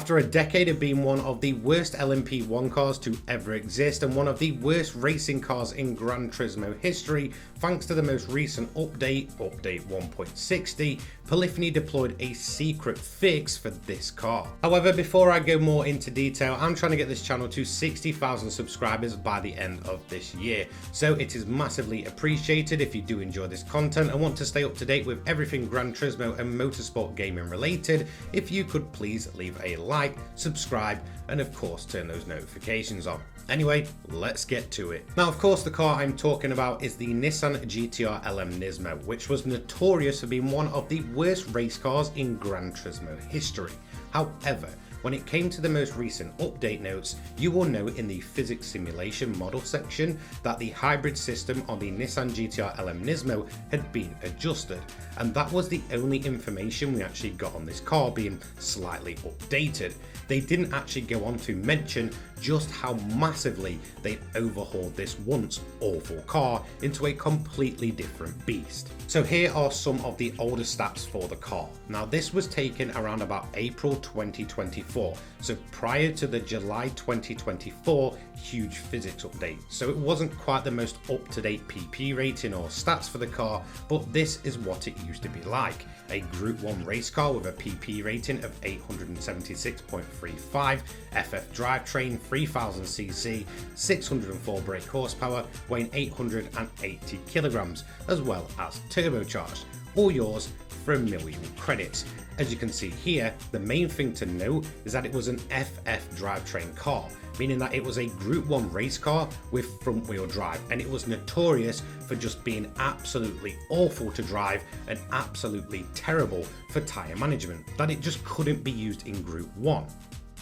After a decade of being one of the worst LMP1 cars to ever exist and one of the worst racing cars in Gran Turismo history, thanks to the most recent update, Update 1.60, Polyphony deployed a secret fix for this car. However, before I go more into detail, I'm trying to get this channel to 60,000 subscribers by the end of this year. So it is massively appreciated if you do enjoy this content and want to stay up to date with everything Gran Turismo and motorsport gaming related, if you could please leave a like, subscribe, and of course turn those notifications on. Anyway, let's get to it. Now, of course, the car I'm talking about is the Nissan GTR LM Nismo, which was notorious for being one of the worst race cars in Gran Turismo history. However, when it came to the most recent update notes, you will note in the physics simulation model section that the hybrid system on the Nissan GTR LM Nismo had been adjusted, and that was the only information we actually got on this car being slightly updated. They didn't actually go on to mention just how massively they overhauled this once awful car into a completely different beast. So here are some of the older stats for the car. Now, this was taken around about April 2024, so prior to the July 2024 huge physics update. So it wasn't quite the most up-to-date PP rating or stats for the car, but this is what it used to be like. A Group 1 race car with a PP rating of 876.35, FF drivetrain, 3000cc, 604 brake horsepower, weighing 880 kilograms, as well as turbocharged. All yours for 1 million credits. As you can see here, the main thing to note is that it was an FF drivetrain car, meaning that it was a Group 1 race car with front wheel drive, and it was notorious for just being absolutely awful to drive and absolutely terrible for tyre management, that it just couldn't be used in Group 1.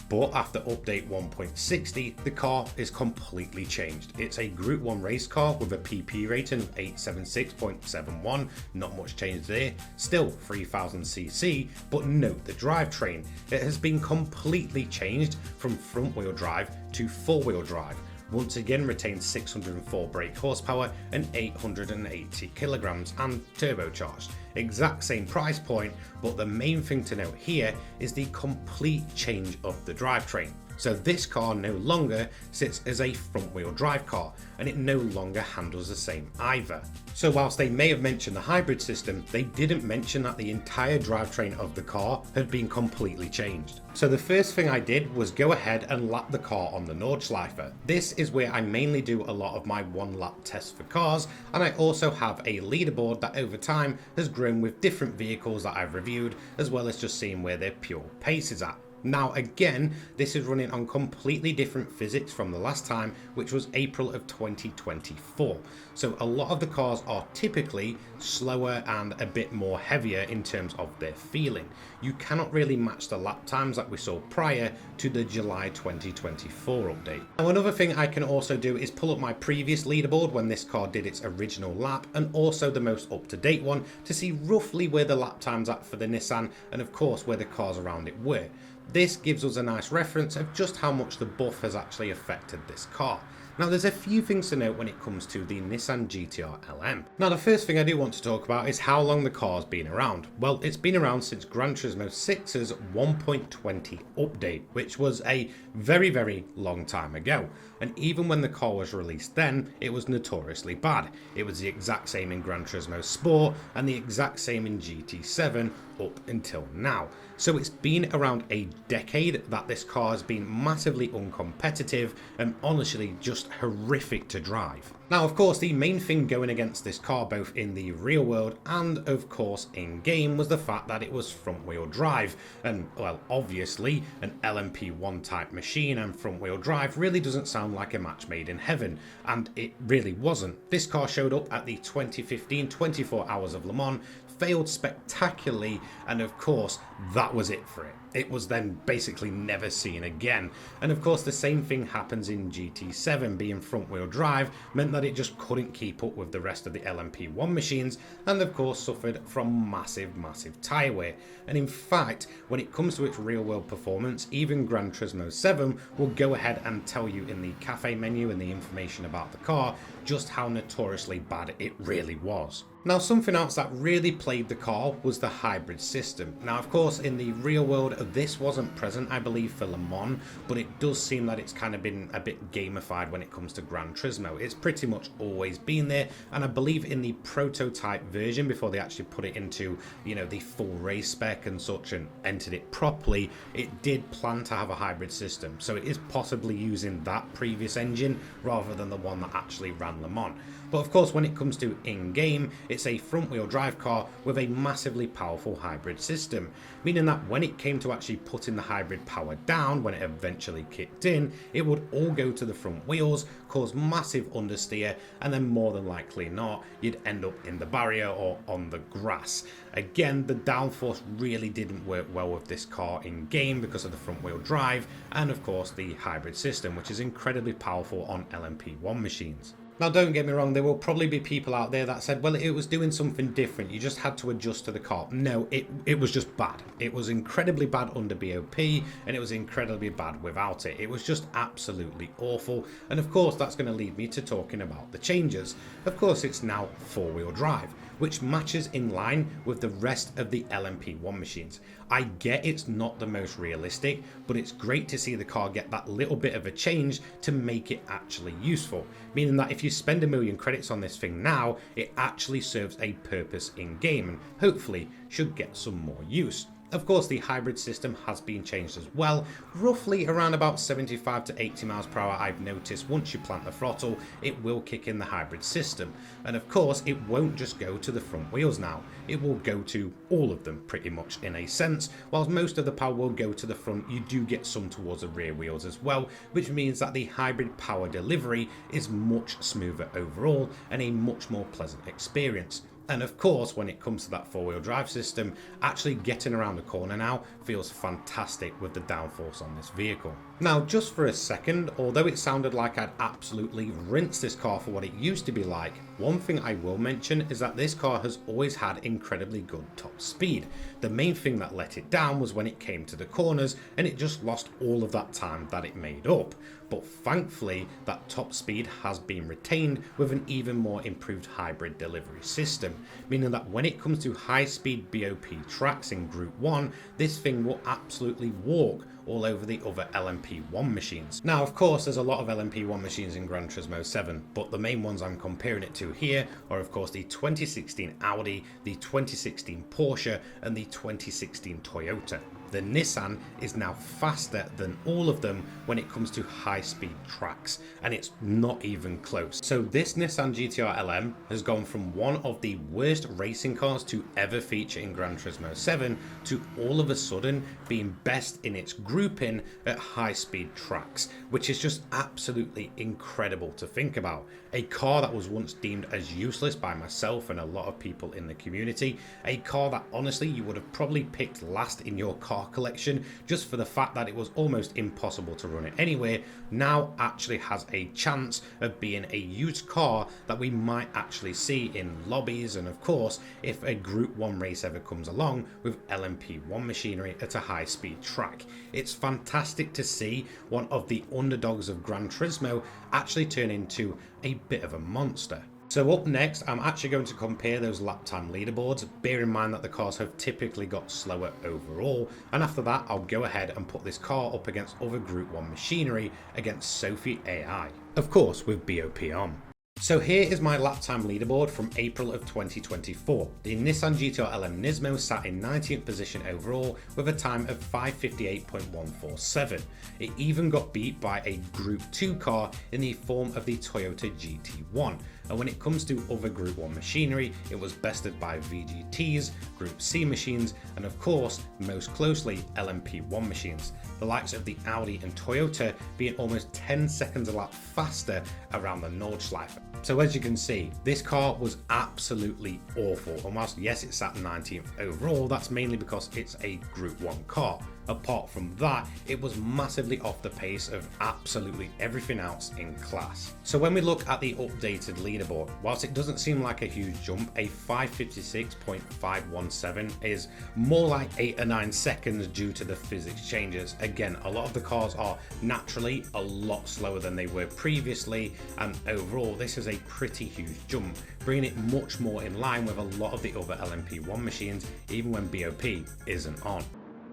But after update 1.60, the car is completely changed. It's a Group 1 race car with a PP rating of 876.71, not much change there, still 3000cc, but note the drivetrain. It has been completely changed from front wheel drive to four wheel drive. Once again retains 604 brake horsepower and 880 kilograms and turbocharged. Exact same price point, but the main thing to note here is the complete change of the drivetrain. So this car no longer sits as a front wheel drive car, and it no longer handles the same either. So whilst they may have mentioned the hybrid system, they didn't mention that the entire drivetrain of the car had been completely changed. So the first thing I did was go ahead and lap the car on the Nordschleife. This is where I mainly do a lot of my one lap tests for cars, and I also have a leaderboard that over time has grown with different vehicles that I've reviewed, as well as just seeing where their pure pace is at. Now again, this is running on completely different physics from the last time, which was April of 2024. So a lot of the cars are typically slower and a bit more heavier in terms of their feeling. You cannot really match the lap times that we saw prior to the July 2024 update. Now another thing I can also do is pull up my previous leaderboard when this car did its original lap, and also the most up-to-date one to see roughly where the lap times at for the Nissan, and of course where the cars around it were. This gives us a nice reference of just how much the buff has actually affected this car. Now there's a few things to note when it comes to the Nissan GTR LM. Now the first thing I do want to talk about is how long the car's been around. Well, it's been around since Gran Turismo 6's 1.20 update, which was a very long time ago. And even when the car was released then, it was notoriously bad. It was the exact same in Gran Turismo Sport and the exact same in GT7 up until now. So it's been around a decade that this car has been massively uncompetitive and honestly just horrific to drive. Now of course the main thing going against this car both in the real world and of course in game was the fact that it was front wheel drive, and well, obviously an LMP1 type machine and front wheel drive really doesn't sound like a match made in heaven, and it really wasn't. This car showed up at the 2015 24 Hours of Le Mans, failed spectacularly, and of course that was it for it. It was then basically never seen again. And of course the same thing happens in GT7. Being front wheel drive meant that it just couldn't keep up with the rest of the LMP1 machines, and of course suffered from massive tyre wear. And in fact, when it comes to its real world performance, even Gran Turismo 7 will go ahead and tell you in the cafe menu and the information about the car just how notoriously bad it really was. Now, something else that really played the car was the hybrid system. Now, of course, in the real world, this wasn't present, I believe, for Le Mans, but it does seem that it's kind of been a bit gamified when it comes to Gran Turismo. It's pretty much always been there, and I believe in the prototype version, before they actually put it into, you know, the full race spec and such and entered it properly, it did plan to have a hybrid system. So it is possibly using that previous engine rather than the one that actually ran Le Mans. But of course, when it comes to in-game, it's a front-wheel drive car with a massively powerful hybrid system, meaning that when it came to actually putting the hybrid power down, when it eventually kicked in, it would all go to the front wheels, cause massive understeer, and then more than likely not, you'd end up in the barrier or on the grass. Again, the downforce really didn't work well with this car in-game because of the front-wheel drive, and of course the hybrid system, which is incredibly powerful on LMP1 machines. Now, don't get me wrong, there will probably be people out there that said, well, it was doing something different, you just had to adjust to the car. No, it was just bad. It was incredibly bad under BOP, and it was incredibly bad without it. It was just absolutely awful, and of course that's going to lead me to talking about the changes. Of course, it's now four-wheel drive, which matches in line with the rest of the LMP1 machines. I get it's not the most realistic, but it's great to see the car get that little bit of a change to make it actually useful, meaning that if you spend 1 million credits on this thing now, it actually serves a purpose in game and hopefully should get some more use. Of course, the hybrid system has been changed as well, roughly around about 75 to 80 miles per hour. I've noticed once you plant the throttle, it will kick in the hybrid system. And of course, it won't just go to the front wheels now, it will go to all of them pretty much in a sense. Whilst most of the power will go to the front, you do get some towards the rear wheels as well, which means that the hybrid power delivery is much smoother overall and a much more pleasant experience. And of course, when it comes to that four-wheel drive system, actually getting around the corner now feels fantastic with the downforce on this vehicle. Now, just for a second, although it sounded like I'd absolutely rinsed this car for what it used to be like, one thing I will mention is that this car has always had incredibly good top speed. The main thing that let it down was when it came to the corners, and it just lost all of that time that it made up. But thankfully, that top speed has been retained with an even more improved hybrid delivery system, meaning that when it comes to high-speed BOP tracks in Group 1, this thing will absolutely walk all over the other LMP1 machines. Now, of course, there's a lot of LMP1 machines in Gran Turismo 7, but the main ones I'm comparing it to here are, of course, the 2016 Audi, the 2016 Porsche, and the 2016 Toyota. The Nissan is now faster than all of them when it comes to high-speed tracks, and it's not even close. So this Nissan GTR LM has gone from one of the worst racing cars to ever feature in Gran Turismo 7 to all of a sudden being best in its grouping at high-speed tracks, which is just absolutely incredible to think about. A car that was once deemed as useless by myself and a lot of people in the community, a car that honestly you would have probably picked last in your car collection just for the fact that it was almost impossible to run it anywhere, now actually has a chance of being a used car that we might actually see in lobbies, and of course if a Group 1 race ever comes along with LMP1 machinery at a high speed track. It's fantastic to see one of the underdogs of Gran Turismo actually turn into a bit of a monster. So up next, I'm actually going to compare those lap time leaderboards, bear in mind that the cars have typically got slower overall, and after that I'll go ahead and put this car up against other Group 1 machinery against Sophie AI, of course with BOP on. So here is my lap time leaderboard from April of 2024. The Nissan GTR LM Nismo sat in 19th position overall with a time of 5:58.147. It even got beat by a Group 2 car in the form of the Toyota GT1. And when it comes to other Group 1 machinery, it was bested by VGTs, Group C machines, and of course, most closely, LMP1 machines. The likes of the Audi and Toyota being almost 10 seconds a lap faster around the Nordschleife. So as you can see, this car was absolutely awful, and whilst yes it sat 19th overall, that's mainly because it's a Group 1 car. Apart from that, it was massively off the pace of absolutely everything else in class. So when we look at the updated leaderboard, whilst it doesn't seem like a huge jump, a 5:56.517 is more like 8 or 9 seconds due to the physics changes. Again, a lot of the cars are naturally a lot slower than they were previously, and overall this is a pretty huge jump, bringing it much more in line with a lot of the other LMP1 machines, even when BOP isn't on.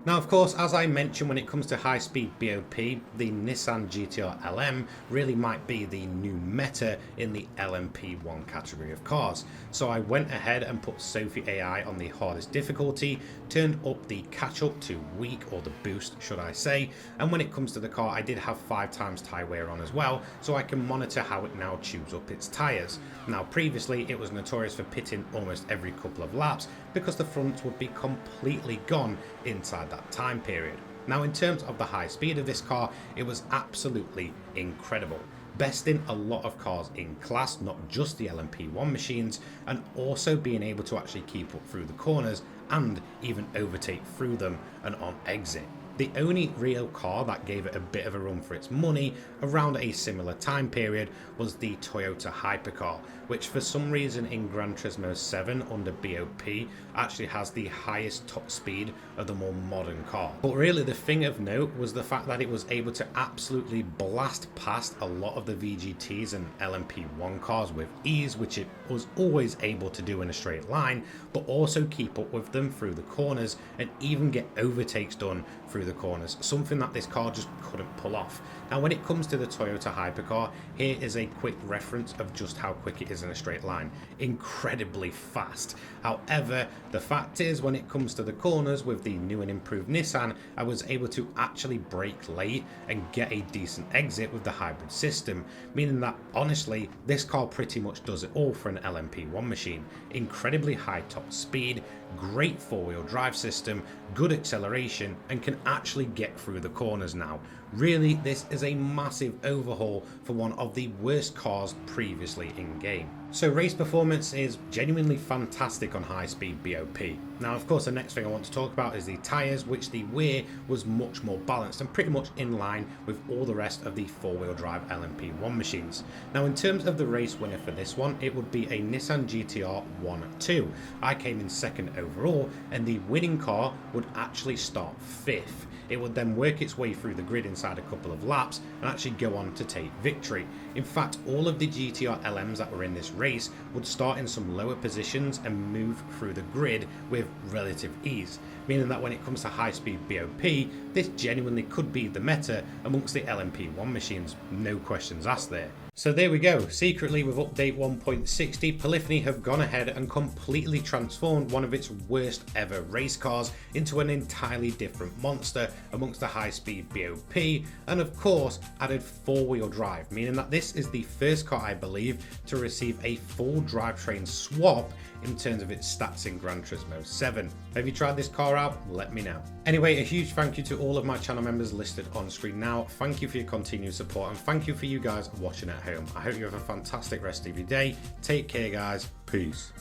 Now, of course, as I mentioned, when it comes to high-speed BOP, the Nissan GTR LM really might be the new meta in the LMP1 category of cars. So I went ahead and put Sophie AI on the hardest difficulty, turned up the catch-up to weak, or the boost should I say, and when it comes to the car, I did have 5 times tyre wear on as well, so I can monitor how it now chews up its tyres. Now, previously it was notorious for pitting almost every couple of laps because the fronts would be completely gone inside that time period. Now, in terms of the high speed of this car, it was absolutely incredible, besting a lot of cars in class, not just the LMP1 machines, and also being able to actually keep up through the corners and even overtake through them and on exit. The only real car that gave it a bit of a run for its money around a similar time period was the Toyota Hypercar, which for some reason in Gran Turismo 7 under BOP actually has the highest top speed of the more modern car. But really the thing of note was the fact that it was able to absolutely blast past a lot of the VGTs and LMP1 cars with ease, which it was always able to do in a straight line, but also keep up with them through the corners and even get overtakes done through the corners, something that this car just couldn't pull off. Now, when it comes to the Toyota Hypercar, here is a quick reference of just how quick it is in a straight line. Incredibly fast. However, the fact is, when it comes to the corners with the new and improved Nissan, I was able to actually brake late and get a decent exit with the hybrid system, meaning that honestly, this car pretty much does it all for an LMP1 machine. Incredibly high top speed, great four-wheel drive system, good acceleration, and can actually get through the corners now. Really, this is a massive overhaul for one of the worst cars previously in game. So race performance is genuinely fantastic on high speed BOP. Now, of course, the next thing I want to talk about is the tyres, which the wear was much more balanced and pretty much in line with all the rest of the four-wheel drive LMP1 machines. Now, in terms of the race winner for this one, it would be a Nissan GTR 1.2. I came in second overall, and the winning car would actually start 5th. It would then work its way through the grid inside a couple of laps and actually go on to take victory. In fact, all of the GTR LMs that were in this race would start in some lower positions and move through the grid with relative ease, meaning that when it comes to high-speed BOP, this genuinely could be the meta amongst the LMP1 machines, no questions asked there. So there we go. Secretly, with update 1.60, Polyphony have gone ahead and completely transformed one of its worst ever race cars into an entirely different monster amongst the high-speed BOP, and of course added four-wheel drive, meaning that this is the first car, I believe, to receive a full drivetrain swap in terms of its stats in Gran Turismo 7. Have you tried this car out? Let me know. Anyway, a huge thank you to all of my channel members listed on screen now. Thank you for your continued support, and thank you for you guys watching at home. I hope you have a fantastic rest of your day. Take care, guys. Peace.